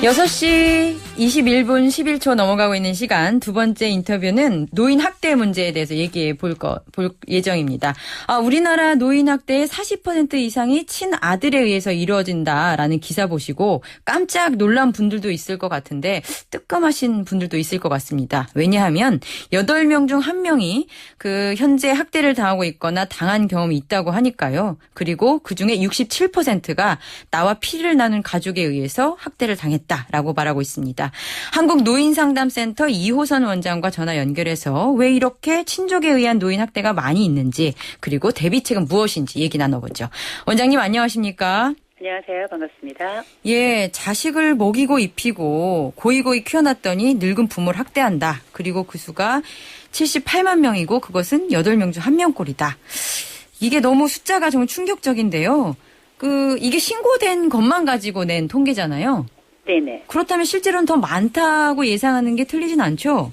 6시 21분 11초 넘어가고 있는 시간 두 번째 인터뷰는 노인 학대 문제에 대해서 얘기해 볼 예정입니다. 우리나라 노인 학대의 40% 이상이 친아들에 의해서 이루어진다라는 기사 보시고 깜짝 놀란 분들도 있을 것 같은데 뜨끔하신 분들도 있을 것 같습니다. 왜냐하면 8명 중 1명이 현재 학대를 당하고 있거나 당한 경험이 있다고 하니까요. 그리고 그중에 67%가 나와 피를 나눈 가족에 의해서 학대를 당했다라고 말하고 있습니다. 한국노인상담센터 이호선 원장과 전화 연결해서 왜 이렇게 친족에 의한 노인 학대가 많이 있는지 그리고 대비책은 무엇인지 얘기 나눠보죠. 원장님 안녕하십니까? 안녕하세요. 반갑습니다. 예, 자식을 먹이고 입히고 고이고이 키워놨더니 늙은 부모를 학대한다. 그리고 그 수가 78만 명이고 그것은 8명 중 1명꼴이다. 이게 너무 숫자가 정말 충격적인데요. 이게 신고된 것만 가지고 낸 통계잖아요. 네네. 그렇다면 실제로는 더 많다고 예상하는 게 틀리진 않죠?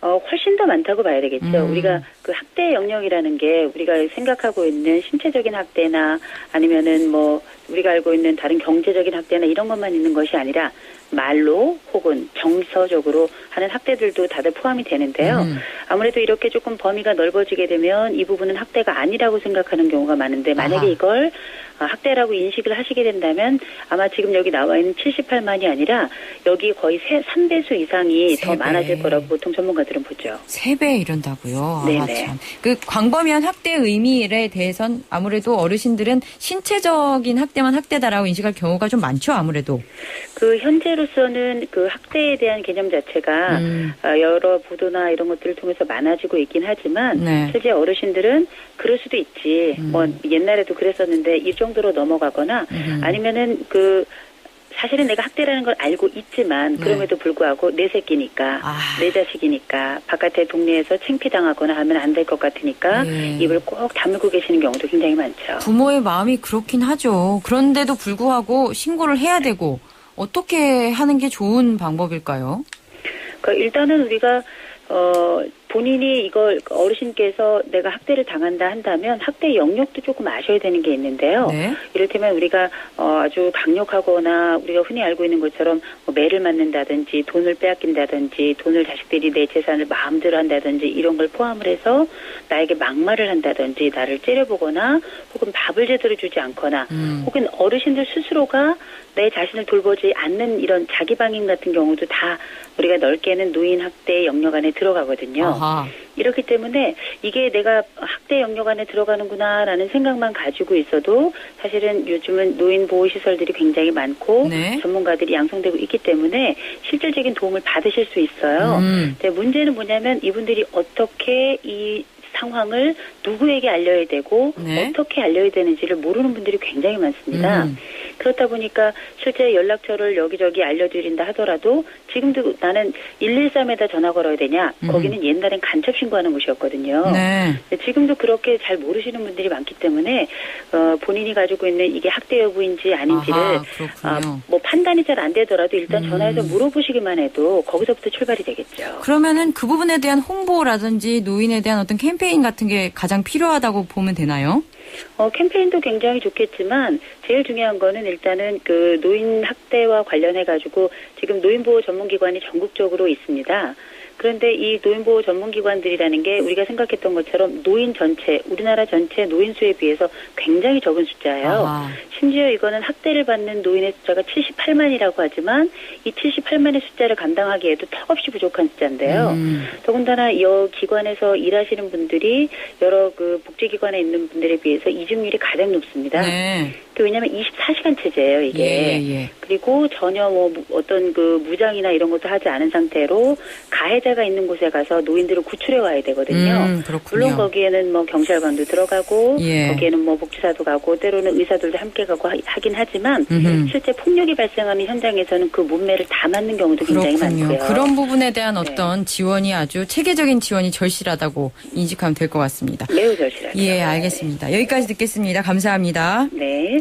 훨씬 더 많다고 봐야 되겠죠. 우리가 그 학대 영역이라는 게 우리가 생각하고 있는 신체적인 학대나 아니면은 우리가 알고 있는 다른 경제적인 학대나 이런 것만 있는 것이 아니라 말로 혹은 정서적으로 하는 학대들도 다들 포함이 되는데요. 아무래도 이렇게 조금 범위가 넓어지게 되면 이 부분은 학대가 아니라고 생각하는 경우가 많은데 만약에 이걸 학대라고 인식을 하시게 된다면 아마 지금 여기 나와 있는 78만이 아니라 여기 거의 3배수 이상이 더 많아질 거라고 보통 전문가들은 보죠. 3배 이런다고요? 네네. 참. 광범위한 학대 의미에 대해선 아무래도 어르신들은 신체적인 학대만 학대다라고 인식할 경우가 좀 많죠, 아무래도. 현재로서는 학대에 대한 개념 자체가 여러 보도나 이런 것들을 통해서 많아지고 있긴 하지만 네. 실제 어르신들은 그럴 수도 있지. 옛날에도 그랬었는데 이 정도로 넘어가거나 아니면은 사실은 내가 학대라는 걸 알고 있지만 그럼에도 불구하고 내 새끼니까 내 자식이니까 바깥에 동네에서 창피당하거나 하면 안 될 것 같으니까 입을 꼭 다물고 계시는 경우도 굉장히 많죠. 부모의 마음이 그렇긴 하죠. 그런데도 불구하고 신고를 해야 되고 어떻게 하는 게 좋은 방법일까요? 일단은 우리가 본인이 이걸 어르신께서 내가 학대를 당한다 한다면 학대 영역도 조금 아셔야 되는 게 있는데요. 네. 이를테면 우리가 아주 강력하거나 우리가 흔히 알고 있는 것처럼 매를 맞는다든지 돈을 빼앗긴다든지 돈을 자식들이 내 재산을 마음대로 한다든지 이런 걸 포함을 해서 나에게 막말을 한다든지 나를 째려보거나 혹은 밥을 제대로 주지 않거나 혹은 어르신들 스스로가 내 자신을 돌보지 않는 이런 자기 방임 같은 경우도 다 우리가 넓게는 노인 학대 영역 안에 들어가거든요. 아하. 이렇기 때문에 이게 내가 학대 영역 안에 들어가는구나라는 생각만 가지고 있어도 사실은 요즘은 노인 보호 시설들이 굉장히 많고 네. 전문가들이 양성되고 있기 때문에 실질적인 도움을 받으실 수 있어요. 근데 문제는 뭐냐면 이분들이 어떻게 이 상황을 누구에게 알려야 되고 네. 어떻게 알려야 되는지를 모르는 분들이 굉장히 많습니다. 그렇다 보니까 실제 연락처를 여기저기 알려드린다 하더라도 지금도 나는 113에다 전화 걸어야 되냐? 거기는 옛날엔 간첩 신고하는 곳이었거든요. 네. 지금도 그렇게 잘 모르시는 분들이 많기 때문에 본인이 가지고 있는 이게 학대 여부인지 아닌지를 판단이 잘 안 되더라도 일단 전화해서 물어보시기만 해도 거기서부터 출발이 되겠죠. 그러면은 그 부분에 대한 홍보라든지 노인에 대한 어떤 캠페인 같은 게 가장 필요하다고 보면 되나요? 캠페인도 굉장히 좋겠지만 제일 중요한 거는 일단은 노인 학대와 관련해 가지고 지금 노인보호 전문기관이 전국적으로 있습니다. 그런데 이 노인보호 전문기관들이라는 게 우리가 생각했던 것처럼 노인 전체, 우리나라 전체 노인 수에 비해서 굉장히 적은 숫자예요. 심지어 이거는 학대를 받는 노인의 숫자가 78만이라고 하지만 이 78만의 숫자를 감당하기에도 턱없이 부족한 숫자인데요. 더군다나 이 기관에서 일하시는 분들이 여러 복지기관에 있는 분들에 비해서 이직률이 가장 높습니다. 네. 왜냐하면 24시간 체제예요, 이게. 예. 그리고 전혀 어떤 무장이나 이런 것도 하지 않은 상태로 가해자가 있는 곳에 가서 노인들을 구출해 와야 되거든요. 그렇군요. 물론 거기에는 경찰관도 들어가고 예. 거기에는 복지사도 가고 때로는 의사들도 함께 가고 하긴 하지만 실제 폭력이 발생하는 현장에서는 그 몸매를 다 맞는 경우도 굉장히 많고요. 그런 부분에 대한 어떤 지원이 아주 체계적인 지원이 절실하다고 인식하면 될 것 같습니다. 매우 절실하죠. 예, 알겠습니다. 여기까지 듣겠습니다. 감사합니다. 네.